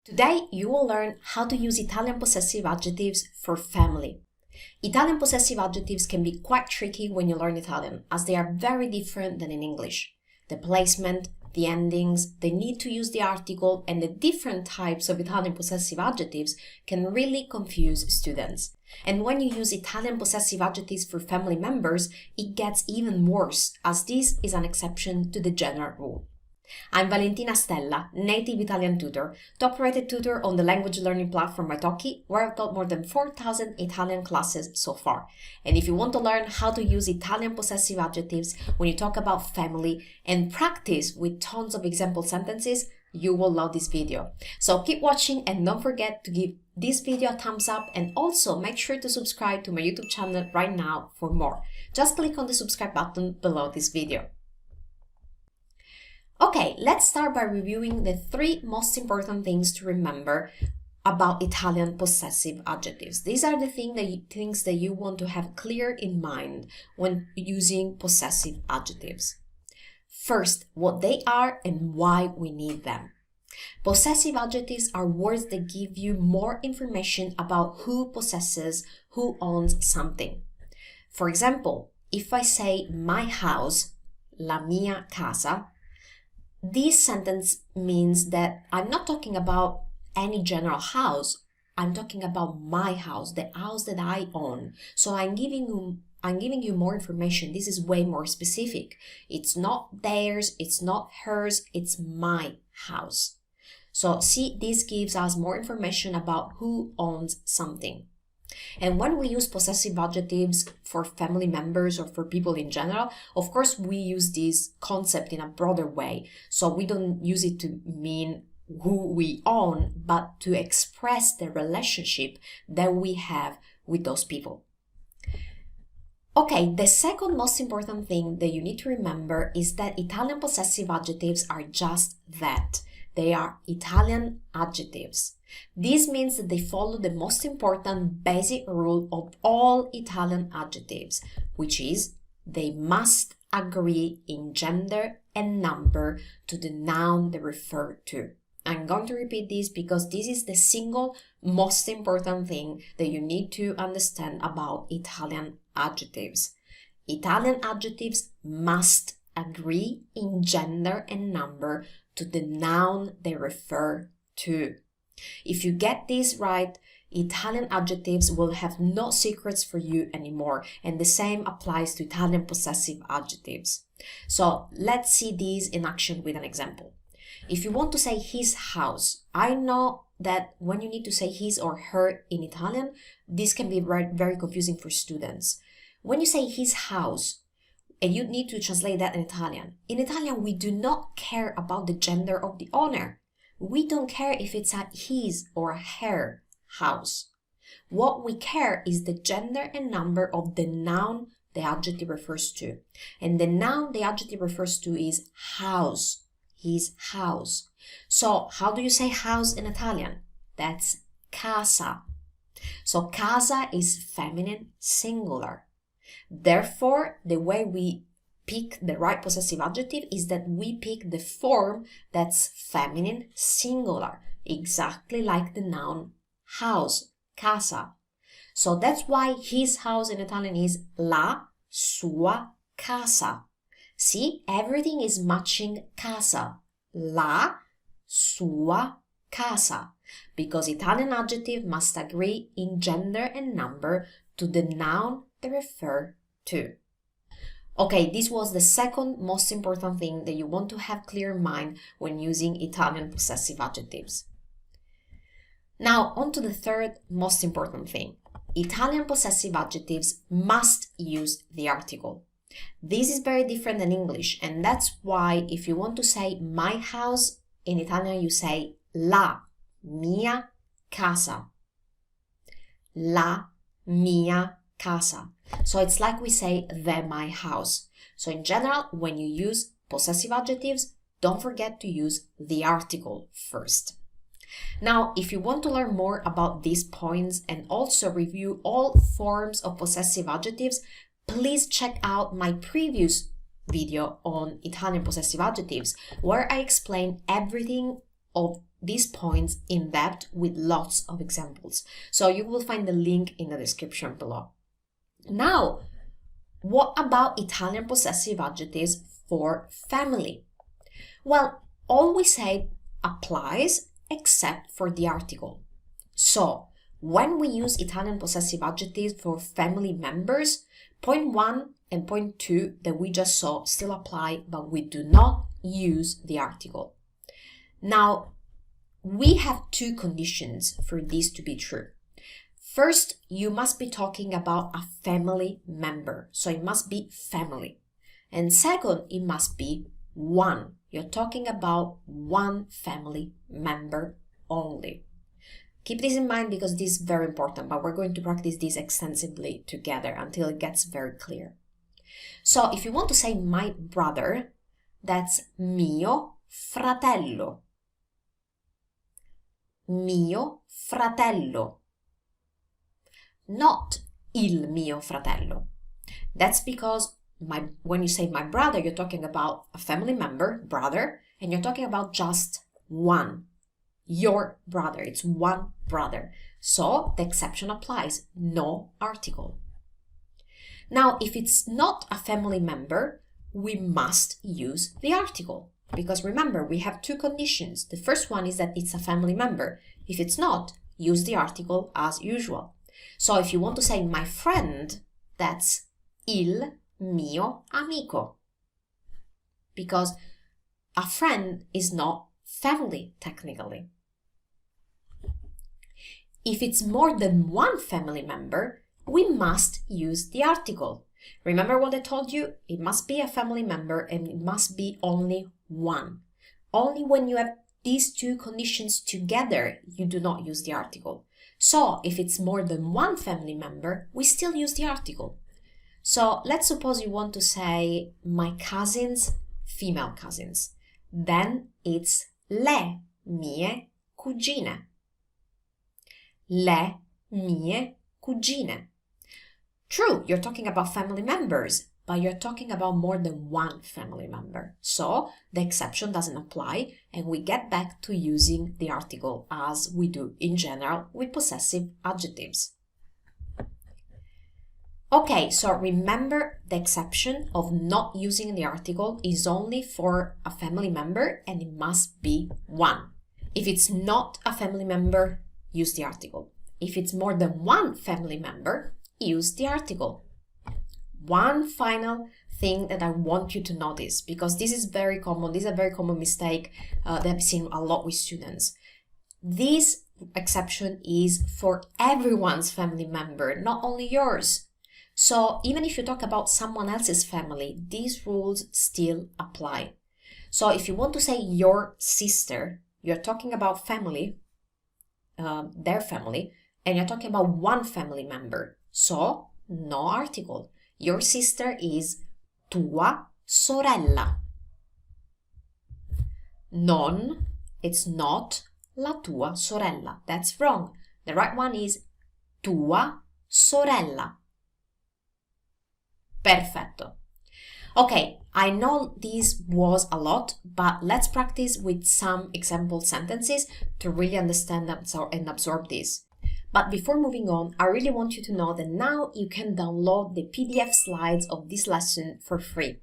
Today, you will learn how to use Italian possessive adjectives for family. Italian possessive adjectives can be quite tricky when you learn Italian, as they are very different than in English. The placement, the endings, the need to use the article, and the different types of Italian possessive adjectives can really confuse students. And when you use Italian possessive adjectives for family members, it gets even worse, as this is an exception to the general rule. I'm Valentina Stella, native Italian tutor, top-rated tutor on the language learning platform 𝗘𝗫𝗀𝗲, where I've taught more than 4,000 Italian classes so far. And if you want to learn how to use Italian possessive adjectives when you talk about family and practice with tons of example sentences, you will love this video. So keep watching and don't forget to give this video a thumbs up, and also make sure to subscribe to my YouTube channel right now for more. Just click on the subscribe button below this video. Okay, let's start by reviewing the 3 most important things to remember about Italian possessive adjectives. These are the things that you want to have clear in mind when using possessive adjectives. First, what they are and why we need them. Possessive adjectives are words that give you more information about who possesses, who owns something. For example, if I say my house, la mia casa, this sentence means that I'm not talking about any general house. I'm talking about my house, the house that I own. So I'm giving you more information. This is way more specific. It's not theirs, it's not hers, it's my house. So see, this gives us more information about who owns something. And when we use possessive adjectives for family members or for people in general, of course, we use this concept in a broader way. So we don't use it to mean who we own, but to express the relationship that we have with those people. Okay, the second most important thing that you need to remember is that Italian possessive adjectives are just that. They are Italian adjectives. This means that they follow the most important basic rule of all Italian adjectives, which is they must agree in gender and number to the noun they refer to. I'm going to repeat this because this is the single most important thing that you need to understand about Italian adjectives. Italian adjectives must agree in gender and number to the noun they refer to. If you get this right, Italian adjectives will have no secrets for you anymore, and the same applies to Italian possessive adjectives. So let's see these in action with an example. If you want to say his house, I know that when you need to say his or her in Italian, this can be very confusing for students. When you say his house, and you need to translate that in Italian we do not care about the gender of the owner. We don't care if it's a his or her house. What we care is the gender and number of the noun the adjective refers to. And the noun the adjective refers to is house, his house. So how do you say house in Italian? That's casa. So casa is feminine singular. Therefore, the way we pick the right possessive adjective is that we pick the form that's feminine singular, exactly like the noun house, casa. So that's why his house in Italian is la sua casa. See, everything is matching casa, la sua casa, because Italian adjective must agree in gender and number to the noun they refer to. Okay, this was the second most important thing that you want to have clear in mind when using Italian possessive adjectives. Now, on to the third most important thing. Italian possessive adjectives must use the article. This is very different than English, and that's why if you want to say my house in Italian, you say la mia casa. La mia casa. So it's like we say my house. So in general, when you use possessive adjectives, don't forget to use the article first. Now, if you want to learn more about these points and also review all forms of possessive adjectives, please check out my previous video on Italian possessive adjectives, where I explain everything of these points in depth with lots of examples. So you will find the link in the description below. Now, what about Italian possessive adjectives for family? Well, all we said applies except for the article. So, when we use Italian possessive adjectives for family members, point 1 and point 2 that we just saw still apply, but we do not use the article. Now, we have two conditions for this to be true. First, you must be talking about a family member, so it must be family. And second, it must be one. You're talking about one family member only. Keep this in mind because this is very important, but we're going to practice this extensively together until it gets very clear. So if you want to say my brother, that's mio fratello. Mio fratello. Not il mio fratello. That's because when you say my brother, you're talking about a family member, brother, and you're talking about just one. Your brother, it's one brother. So the exception applies, no article. Now, if it's not a family member, we must use the article. Because remember, we have two conditions. The first one is that it's a family member. If it's not, use the article as usual. So if you want to say my friend, that's il mio amico. Because a friend is not family, technically. If it's more than one family member, we must use the article. Remember what I told you? It must be a family member and it must be only one. Only when you have these two conditions together, you do not use the article. So, if it's more than one family member, we still use the article. So, let's suppose you want to say my cousins, female cousins. Then it's le mie cugine. Le mie cugine. True, you're talking about family members, but you're talking about more than one family member. So the exception doesn't apply, and we get back to using the article as we do in general with possessive adjectives. Okay, so remember the exception of not using the article is only for a family member and it must be one. If it's not a family member, use the article. If it's more than one family member, use the article. One final thing that I want you to notice, because this is very common, this is a very common mistake that I've seen a lot with students. This exception is for everyone's family member, not only yours. So even if you talk about someone else's family, these rules still apply. So if you want to say your sister, you're talking about family, their family, and you're talking about one family member. So, no article. Your sister is tua sorella. Non, it's not la tua sorella. That's wrong. The right one is tua sorella. Perfetto. Okay, I know this was a lot, but let's practice with some example sentences to really understand and absorb this. But before moving on, I really want you to know that now you can download the PDF slides of this lesson for free.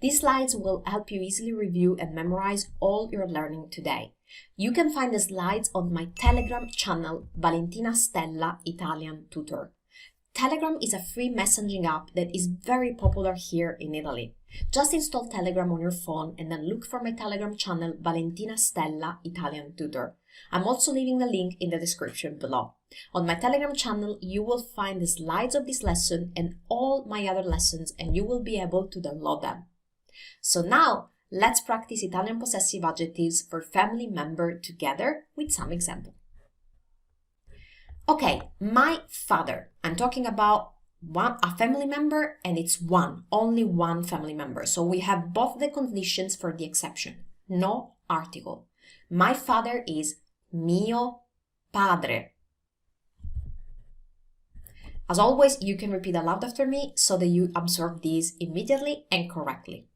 These slides will help you easily review and memorize all you're learning today. You can find the slides on my Telegram channel, Valentina Stella Italian Tutor. Telegram is a free messaging app that is very popular here in Italy. Just install Telegram on your phone and then look for my Telegram channel, Valentina Stella Italian Tutor. I'm also leaving the link in the description below. On my Telegram channel, you will find the slides of this lesson and all my other lessons, and you will be able to download them. So now, let's practice Italian possessive adjectives for family member together with some examples. Okay, my father. I'm talking about a family member, and it's only one family member. So we have both the conditions for the exception. No article. My father is mio padre. As always, you can repeat aloud after me so that you absorb these immediately and correctly.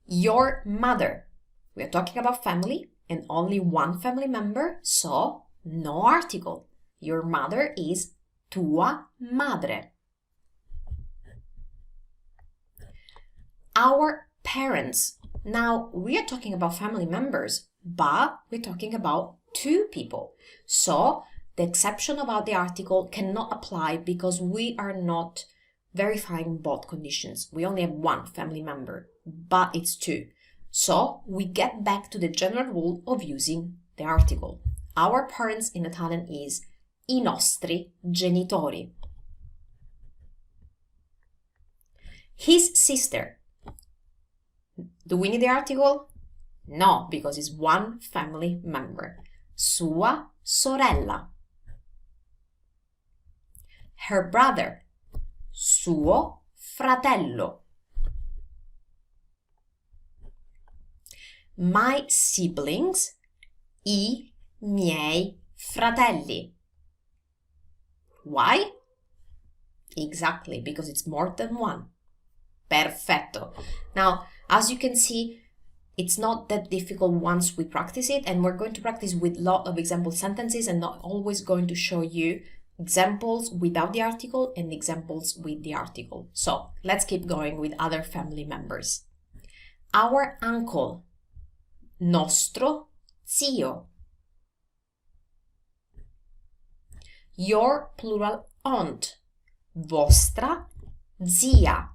Your mother. We are talking about family, and only one family member, so no article. Your mother is tua madre. Our parents. Now, we are talking about family members, but we're talking about two people. So, the exception about the article cannot apply because we are not verifying both conditions. We only have one family member, but it's two. So, we get back to the general rule of using the article. Our parents in Italian is i nostri genitori. His sister. Do we need the article? No, because it's one family member. Sua sorella. Her brother. Suo fratello. My siblings. I miei fratelli. Why? Exactly, because it's more than one. Perfetto. Now, as you can see, it's not that difficult once we practice it, and we're going to practice with a lot of example sentences and not always going to show you examples without the article and examples with the article. So let's keep going with other family members. Our uncle, nostro zio. Your plural aunt, vostra zia.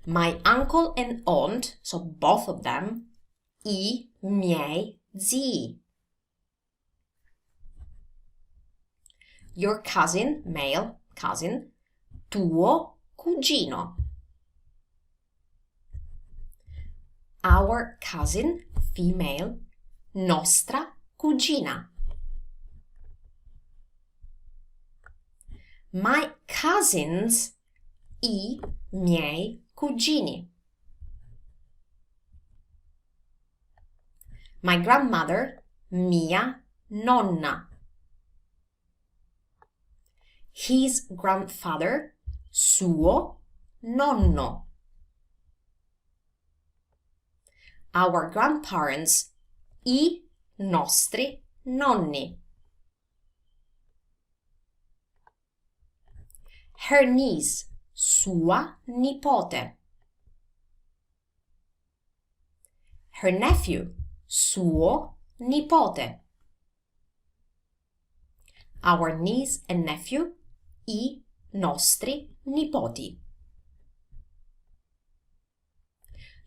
My uncle and aunt, so both of them, I miei zii. Your cousin, male cousin, tuo cugino. Our cousin, female, nostra cugina. My cousins, I miei cugini. My grandmother, mia nonna. His grandfather, suo nonno. Our grandparents, I nostri nonni. Her niece, sua nipote. Her nephew, suo nipote. Our niece and nephew, I nostri nipoti.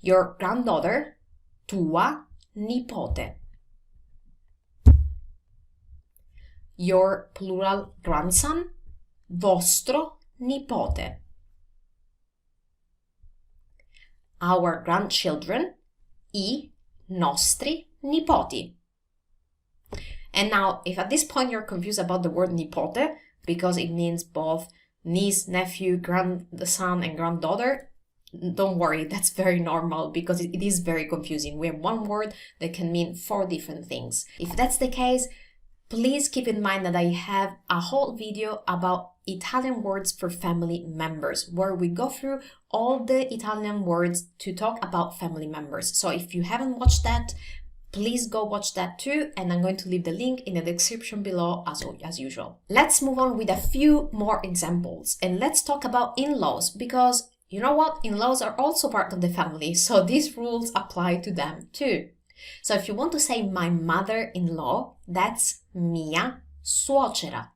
Your granddaughter, tua nipote. Your plural grandson, vostro nipote. Our grandchildren, I nostri nipoti. And now, if at this point you're confused about the word nipote, because it means both niece, nephew, grandson, and granddaughter, don't worry, that's very normal because it is very confusing. We have one word that can mean 4 different things. If that's the case, please keep in mind that I have a whole video about Italian words for family members, where we go through all the Italian words to talk about family members. So if you haven't watched that, please go watch that too, and I'm going to leave the link in the description below as usual. Let's move on with a few more examples, and let's talk about in-laws, because you know what? In-laws are also part of the family, so these rules apply to them too. So if you want to say my mother-in-law, that's mia suocera.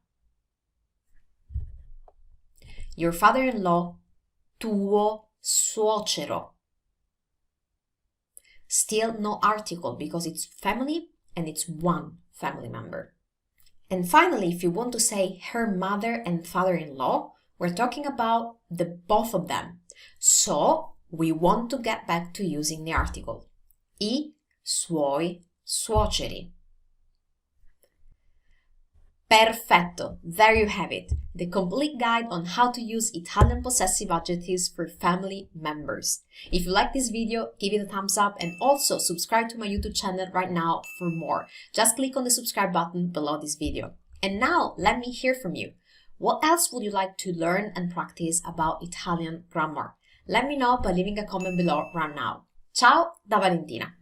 Your father-in-law, tuo suocero. Still no article because it's family and it's one family member. And finally, if you want to say her mother and father-in-law, we're talking about the both of them. So we want to get back to using the article. I suoi suoceri. Perfetto, there you have it, the complete guide on how to use Italian possessive adjectives for family members. If you like this video, give it a thumbs up and also subscribe to my YouTube channel right now for more. Just click on the subscribe button below this video. And now, let me hear from you. What else would you like to learn and practice about Italian grammar? Let me know by leaving a comment below right now. Ciao da Valentina!